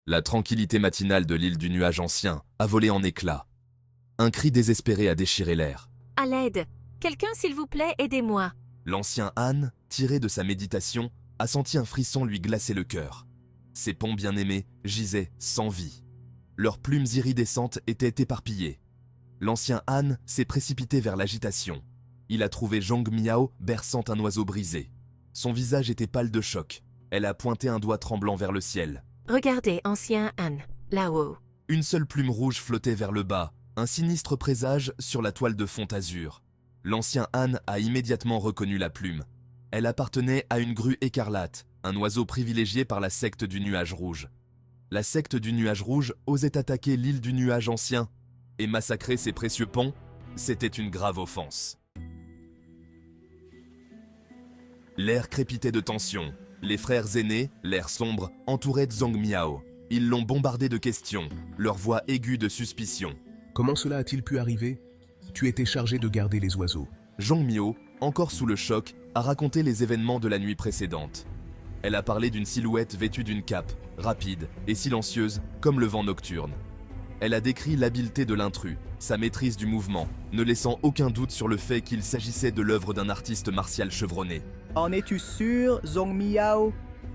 La tranquillité matinale de l'île du nuage ancien a volé en éclats. Un cri désespéré a déchiré l'air. À l'aide! Quelqu'un, s'il vous plaît, aidez-moi! L'ancien âne, tiré de sa méditation, a senti un frisson lui glacer le cœur. Ses ponts bien-aimés gisaient sans vie. Leurs plumes iridescentes étaient éparpillées. L'ancien âne s'est précipité vers l'agitation. Il a trouvé Zhong Miao berçant un oiseau brisé. Son visage était pâle de choc. Elle a pointé un doigt tremblant vers le ciel. Regardez, ancien âne, là-haut. Une seule plume rouge flottait vers le bas, un sinistre présage sur la toile de fond azur. L'ancien âne a immédiatement reconnu la plume. Elle appartenait à une grue écarlate, un oiseau privilégié par la secte du nuage rouge. La secte du nuage rouge osait attaquer l'île du nuage ancien et massacrer ses précieux ponts. C'était une grave offense. L'air crépitait de tension. Les frères aînés, l'air sombre, entouraient Zhong Miao. Ils l'ont bombardé de questions, leur voix aiguë de suspicion. Comment cela a-t-il pu arriver? Tu étais chargé de garder les oiseaux. Zhong Miao, encore sous le choc, a raconté les événements de la nuit précédente. Elle a parlé d'une silhouette vêtue d'une cape, rapide et silencieuse comme le vent nocturne. Elle a décrit l'habileté de l'intrus, sa maîtrise du mouvement, ne laissant aucun doute sur le fait qu'il s'agissait de l'œuvre d'un artiste martial chevronné. En es-tu sûr, Zhong Miao?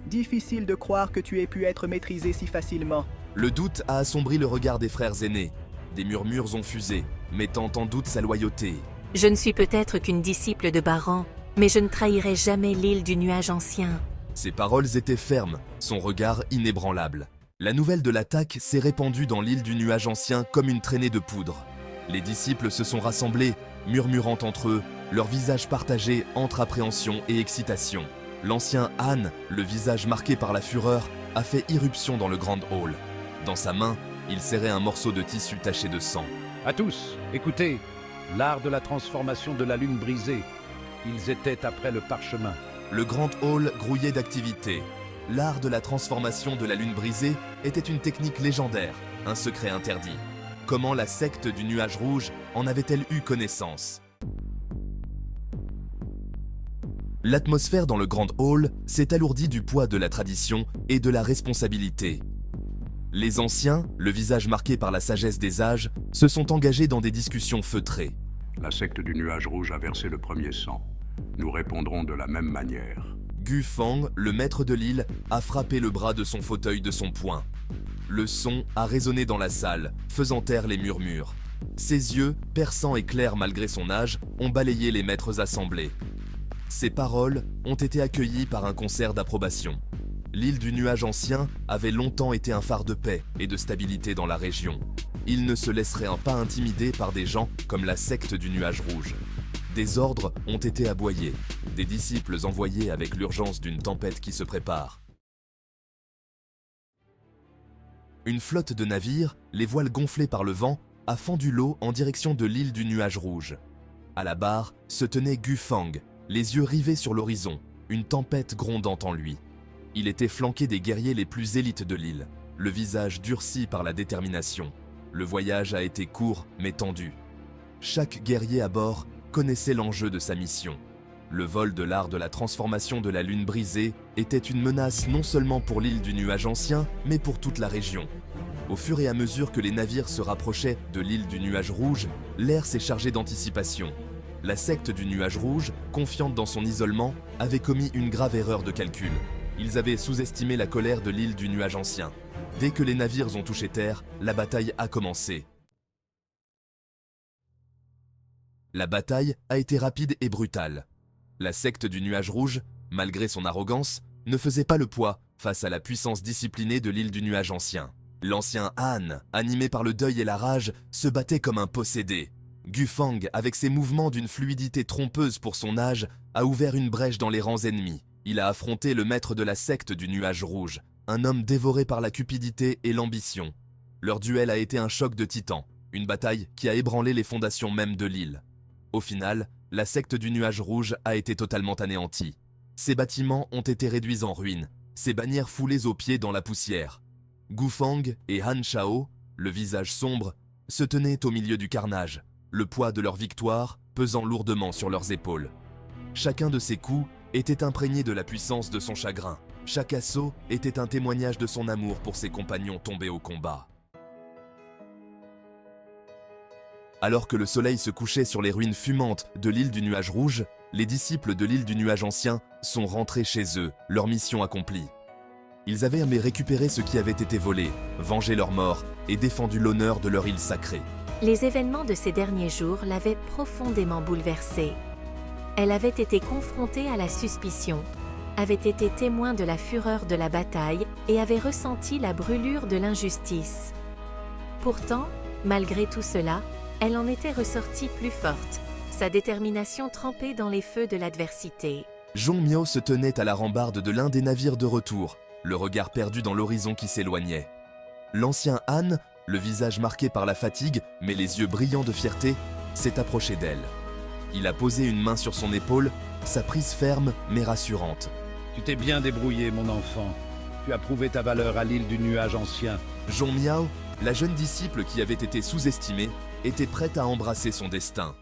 Difficile de croire que tu aies pu être maîtrisé si facilement. Le doute a assombri le regard des frères aînés. Des murmures ont fusé, mettant en doute sa loyauté. Je ne suis peut-être qu'une disciple de Baran, mais je ne trahirai jamais l'île du nuage ancien. Ses paroles étaient fermes, son regard inébranlable. La nouvelle de l'attaque s'est répandue dans l'île du nuage ancien comme une traînée de poudre. Les disciples se sont rassemblés, murmurant entre eux, leurs visages partagés entre appréhension et excitation. L'ancien âne, le visage marqué par la fureur, a fait irruption dans le grand hall. Dans sa main, il serrait un morceau de tissu taché de sang. À tous, écoutez, l'art de la transformation de la lune brisée. Ils étaient après le parchemin. Le grand hall grouillait d'activité. L'art de la transformation de la lune brisée était une technique légendaire, un secret interdit. Comment la secte du nuage rouge en avait-elle eu connaissance? L'atmosphère dans le grand hall s'est alourdie du poids de la tradition et de la responsabilité. Les anciens, le visage marqué par la sagesse des âges, se sont engagés dans des discussions feutrées. La secte du nuage rouge a versé le premier sang. Nous répondrons de la même manière. Gu Fang, le maître de l'île, a frappé le bras de son fauteuil de son poing. Le son a résonné dans la salle, faisant taire les murmures. Ses yeux, perçants et clairs malgré son âge, ont balayé les maîtres assemblés. Ses paroles ont été accueillies par un concert d'approbation. L'île du nuage ancien avait longtemps été un phare de paix et de stabilité dans la région. Il ne se laisserait pas intimider par des gens comme la secte du nuage rouge. Des ordres ont été aboyés, des disciples envoyés avec l'urgence d'une tempête qui se prépare. Une flotte de navires, les voiles gonflées par le vent, a fendu l'eau en direction de l'île du nuage rouge. À la barre se tenait Gu Fang, les yeux rivés sur l'horizon, une tempête grondant en lui. Il était flanqué des guerriers les plus élites de l'île, le visage durci par la détermination. Le voyage a été court mais tendu. Chaque guerrier à bord connaissait l'enjeu de sa mission. Le vol de l'art de la transformation de la lune brisée était une menace non seulement pour l'île du nuage ancien, mais pour toute la région. Au fur et à mesure que les navires se rapprochaient de l'île du nuage rouge, l'air s'est chargé d'anticipation. La secte du nuage rouge, confiante dans son isolement, avait commis une grave erreur de calcul. Ils avaient sous-estimé la colère de l'île du nuage ancien. Dès que les navires ont touché terre, la bataille a commencé. La bataille a été rapide et brutale. La secte du nuage rouge, malgré son arrogance, ne faisait pas le poids face à la puissance disciplinée de l'île du nuage ancien. L'ancien âne, animé par le deuil et la rage, se battait comme un possédé. Gu Fang, avec ses mouvements d'une fluidité trompeuse pour son âge, a ouvert une brèche dans les rangs ennemis. Il a affronté le maître de la secte du nuage rouge, un homme dévoré par la cupidité et l'ambition. Leur duel a été un choc de titans, une bataille qui a ébranlé les fondations même de l'île. Au final, la secte du nuage rouge a été totalement anéantie. Ses bâtiments ont été réduits en ruines, ses bannières foulées aux pieds dans la poussière. Gu Fang et Han Shao, le visage sombre, se tenaient au milieu du carnage, le poids de leur victoire pesant lourdement sur leurs épaules. Chacun de ces coups était imprégné de la puissance de son chagrin. Chaque assaut était un témoignage de son amour pour ses compagnons tombés au combat. Alors que le soleil se couchait sur les ruines fumantes de l'île du Nuage Rouge, les disciples de l'île du Nuage Ancien sont rentrés chez eux, leur mission accomplie. Ils avaient aimé récupérer ce qui avait été volé, venger leurs morts et défendu l'honneur de leur île sacrée. Les événements de ces derniers jours l'avaient profondément bouleversée. Elle avait été confrontée à la suspicion, avait été témoin de la fureur de la bataille et avait ressenti la brûlure de l'injustice. Pourtant, malgré tout cela, elle en était ressortie plus forte, sa détermination trempée dans les feux de l'adversité. Zhong Miao se tenait à la rambarde de l'un des navires de retour, le regard perdu dans l'horizon qui s'éloignait. L'ancien Han, le visage marqué par la fatigue, mais les yeux brillants de fierté, s'est approché d'elle. Il a posé une main sur son épaule, sa prise ferme mais rassurante. Tu t'es bien débrouillé, mon enfant. Tu as prouvé ta valeur à l'île du Nuage Ancien. Zhong Miao, la jeune disciple qui avait été sous-estimée, était prête à embrasser son destin.